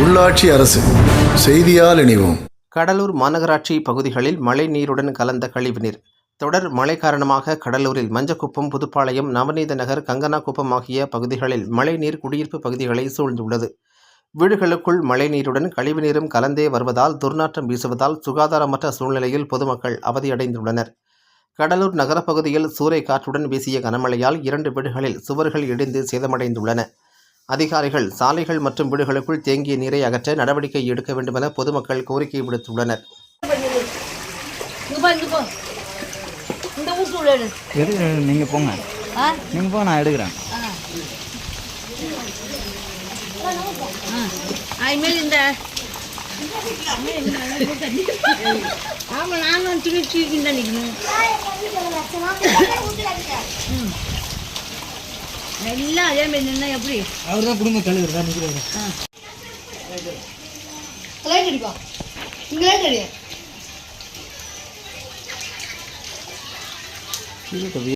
உள்ளாட்சி அரசு செய்தியால் இணைவோம். கடலூர் மாநகராட்சி பகுதிகளில் மழை நீருடன் கலந்த கழிவுநீர். தொடர் மழை காரணமாக கடலூரில் மஞ்சக்குப்பம், புதுப்பாளையம், நவநீத நகர், கங்கனாக்குப்பம் ஆகிய பகுதிகளில் மழைநீர் குடியிருப்பு பகுதிகளை சூழ்ந்துள்ளது. வீடுகளுக்குள் மழைநீருடன் கழிவுநீரும் கலந்தே வருவதால் துர்நாற்றம் வீசுவதால் சுகாதாரமற்ற சூழ்நிலையில் பொதுமக்கள் அவதியடைந்துள்ளனர். கடலூர் நகரப்பகுதியில் சூறை காற்றுடன் வீசிய கனமழையால் 2 வீடுகளில் சுவர்கள் இடிந்து சேதமடைந்துள்ளன. அதிகாரிகள் சாலைகள் மற்றும் வீடுகளுக்குள் தேங்கிய நீரை அகற்ற நடவடிக்கை எடுக்க வேண்டுமென பொதுமக்கள் கோரிக்கை விடுத்துள்ளனர். நீங்க போங்க, நான் எடுக்கிறேன். எல்லாம் அதே மாதிரி நின்னா எப்படி? அவர் தான் குடும்ப தலைவர் தான் நிற்கிறாரு.